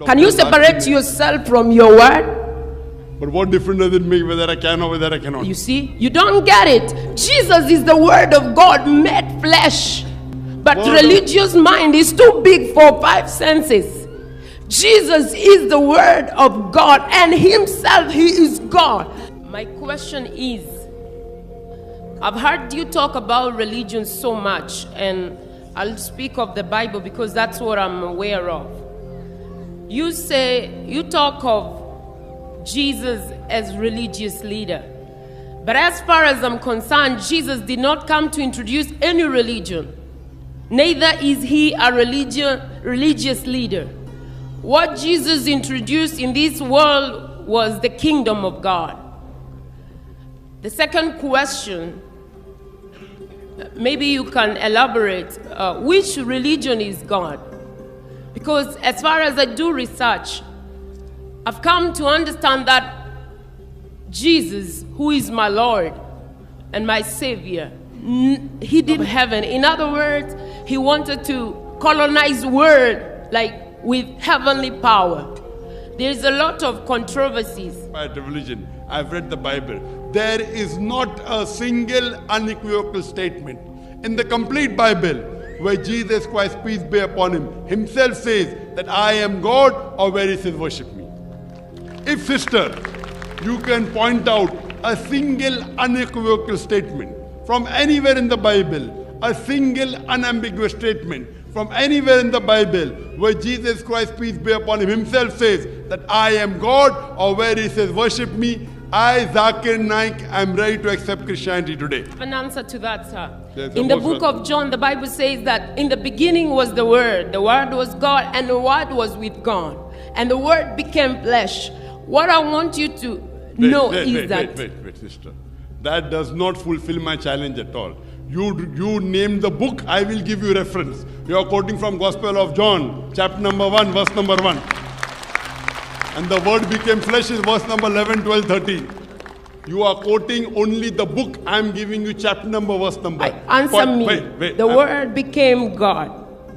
Can you separate yourself from your word? But what difference does it make whether I can or whether I cannot? You see, you don't get it. Jesus is the word of God made flesh. But religious mind is too big for 5 senses. Jesus is the word of God, and himself, he is God. My question is, I've heard you talk about religion so much, and I'll speak of the Bible because that's what I'm aware of. You talk of Jesus as religious leader. But as far as I'm concerned, Jesus did not come to introduce any religion. Neither is he a religious leader. What Jesus introduced in this world was the kingdom of God. The second question, maybe you can elaborate, which religion is God? Because as far as I do research, I've come to understand that Jesus, who is my Lord and my Savior, he did heaven. In other words, he wanted to colonize the world like with heavenly power. There's a lot of controversies. About religion, I've read the Bible. There is not a single unequivocal statement in the complete Bible where Jesus Christ, peace be upon him, himself says that I am God, or where he says worship me. If, sister, you can point out a single unequivocal statement from anywhere in the Bible, a single unambiguous statement from anywhere in the Bible where Jesus Christ, peace be upon him, himself says that I am God, or where he says worship me, I, Zakir, Naik, am ready to accept Christianity today. An answer to that, sir. In the book of John, the Bible says that in the beginning was the Word was God, and the Word was with God, and the Word became flesh. What I want you to know is that... Wait, sister. That does not fulfill my challenge at all. You name the book, I will give you reference. You are quoting from Gospel of John, chapter number 1, verse number 1. And the word became flesh is verse number 11, 12, 13. You are quoting only the book. I am giving you chapter number, verse number. Answer me. Wait. The word became God.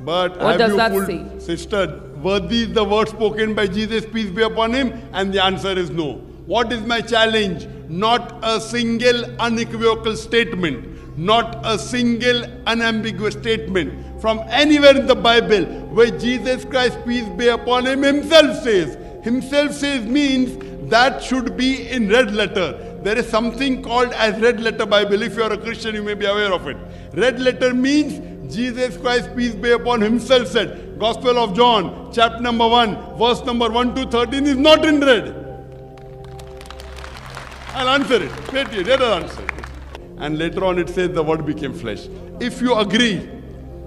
But what does that say? Sister, worthy is the word spoken by Jesus, peace be upon him, and the answer is no. What is my challenge? Not a single unequivocal statement, not a single unambiguous statement from anywhere in the Bible where Jesus Christ, peace be upon him, himself says. Himself says means that should be in red letter. There is something called as red letter Bible. If you are a Christian, you may be aware of it. Red letter means Jesus Christ, peace be upon him, himself said. Gospel of John, chapter number 1, verse number 1 to 13 is not in red. I'll answer it. Wait, let us answer it. And later on it says the word became flesh. If you agree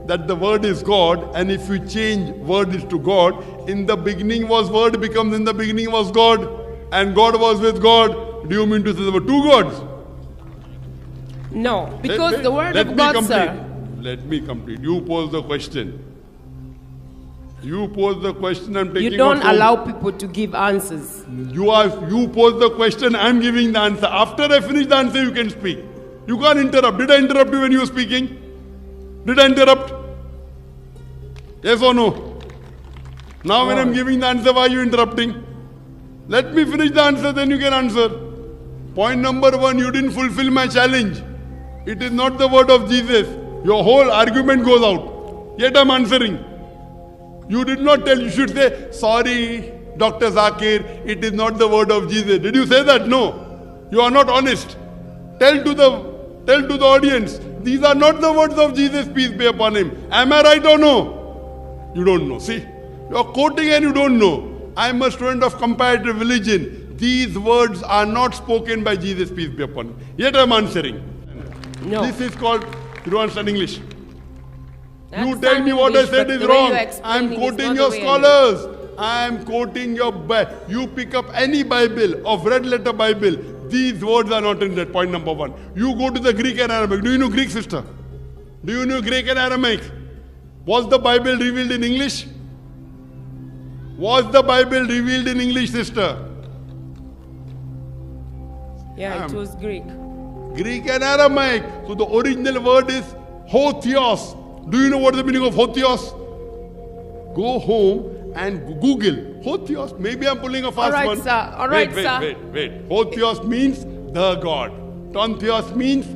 that the word is God, and if you change word is to God, in the beginning was word becomes in the beginning was God, and God was with God. Do you mean to say there were two gods? No, because the word of God, sir. Let me complete. You pose the question. You pose the question, I'm taking. You don't allow people to give answers. You pose the question, I'm giving the answer. After I finish the answer, you can speak. You can't interrupt. Did I interrupt you when you were speaking? Did I interrupt? Yes or no? Now when I'm giving the answer, why are you interrupting? Let me finish the answer, then you can answer. Point number 1, you didn't fulfill my challenge. It is not the word of Jesus. Your whole argument goes out. Yet I'm answering. You did not tell, you should say, sorry, Dr. Zakir, it is not the word of Jesus. Did you say that? No. You are not honest. Tell to the audience, these are not the words of Jesus, peace be upon him. Am I right or no? You don't know. See, you are quoting and you don't know. I am a student of comparative religion. These words are not spoken by Jesus, peace be upon him. Yet I am answering. No. This is called, you don't understand English. You tell me what I said is wrong. I am quoting your scholars. I am quoting your Bible. You pick up any Bible of red letter Bible. These words are not in that. Point number 1. You go to the Greek and Aramaic. Do you know Greek, sister? Do you know Greek and Aramaic? Was the Bible revealed in English? Was the Bible revealed in English, sister? Yeah, it was Greek. Greek and Aramaic. So the original word is ho theos. Do you know what is the meaning of ho theos? Go home and Google. Hotheos, maybe I'm pulling a fast All right, one. sir. All right, sir. Wait. Hotheos means the God. Tontheos means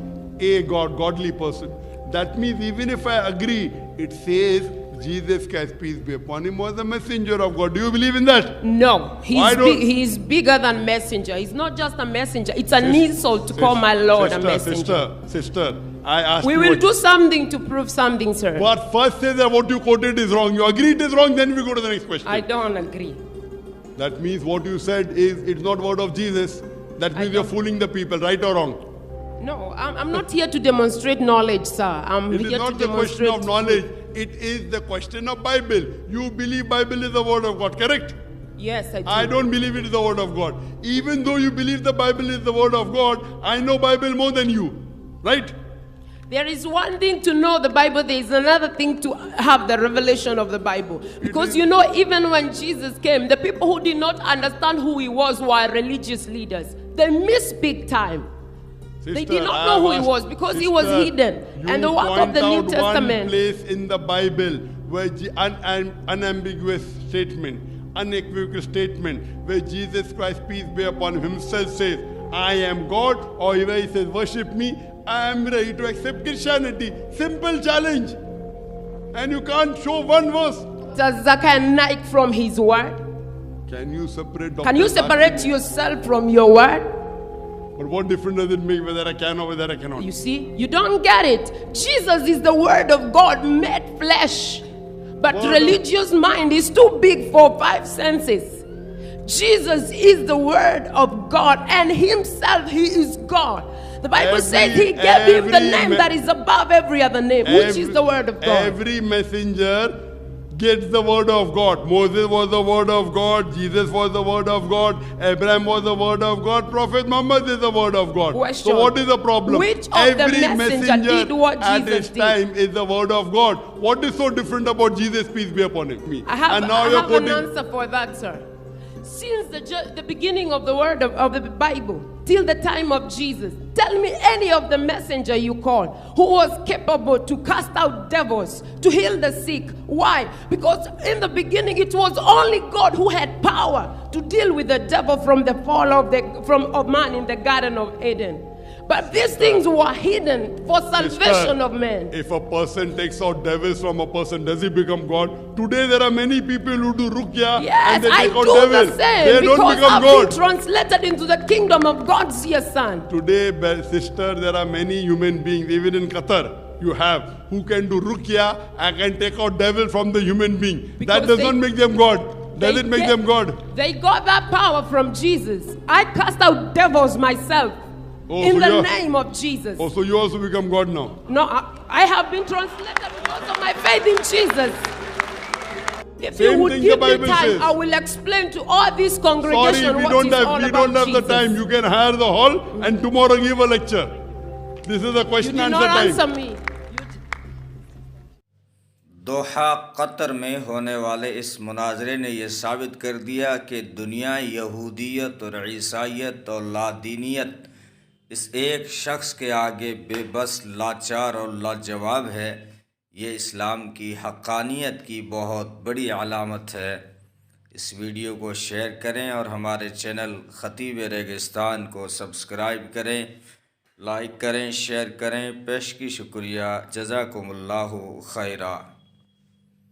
a God, godly person. That means even if I agree, it says Jesus Christ, peace be upon him, was the messenger of God. Do you believe in that? No, he's bigger than messenger. He's not just a messenger. It's an insult to call my Lord a messenger. Sister, I asked we you. We will do something to prove something, sir. But first says that what you quoted is wrong. You agree it is wrong, then we go to the next question. I don't agree. That means what you said is it's not word of Jesus. That means you're fooling the people, right or wrong? No, I'm not here to demonstrate knowledge, sir. It is not the question of knowledge. It is the question of Bible. You believe Bible is the word of God, correct? Yes, I do. I don't believe it is the word of God. Even though you believe the Bible is the word of God, I know Bible more than you, right? There is one thing to know the Bible, there is another thing to have the revelation of the Bible. Because you know, even when Jesus came, the people who did not understand who he was were religious leaders. They missed big time. Sister, they did not know who he was because he was hidden. And the work of the New Testament. One place in the Bible where unambiguous statement, unequivocal statement, where Jesus Christ, peace be upon him, himself says, I am God, or where he says, worship me, I am ready to accept Christianity. Simple challenge. And you can't show one verse. Does Zakir naik from his word? Can you separate Can you separate yourself from your word? But what difference does it make whether I can or whether I cannot? You see, you don't get it. Jesus is the word of God made flesh. But religious mind is too big for 5 senses. Jesus is the word of God, and himself, he is God. The Bible says he gave him the name that is above every other name, which is the word of God. Every messenger gets the word of God. Moses was the word of God. Jesus was the word of God. Abraham was the word of God. Prophet Muhammad is the word of God. Question. So what is the problem? Which of Every the messenger did what Jesus at his did? time is the word of God. What is so different about Jesus? Peace be upon him. I have an answer for that, sir. Since the beginning of the word of the Bible till the time of Jesus, tell me any of the messenger you call who was capable to cast out devils, to heal the sick. Why? Because in the beginning it was only God who had power to deal with the devil from the fall of man in the Garden of Eden. But these things were hidden for salvation of men. If a person takes out devils from a person, does he become God? Today there are many people who do ruqya and they take out devils. The same, they don't become God. Been translated into the kingdom of God's dear Son. Today, sister, there are many human beings, even in Qatar, you have, who can do ruqya and can take out devil from the human being. Because that does not make them God. Does it make them God? They got that power from Jesus. I cast out devils myself. In the name of Jesus. Oh, so you also become God now? No, I have been translated because of my faith in Jesus. If you would give me time, I will explain to all this congregation what is all about Jesus. We don't have the time. You can hire the hall and tomorrow give a lecture. This is a question answer time. You did not answer me. Doha Qatar में होने वाले इस मुनाजरे ने यह साबित कर दिया कि दुनिया यहूदियत और ईसाईयत और लादीनियत इस एक शख्स के आगे बेबस, लाचार और लाजवाब है। ये इस्लाम की हक़ानियत की बहुत बड़ी अलामत है। इस वीडियो को शेयर करें और हमारे चैनल खतीब रेगिस्तान को सब्सक्राइब करें, लाइक करें, शेयर करें। पेश की शुक्रिया। जज़ाकुमुल्लाहु खैरा।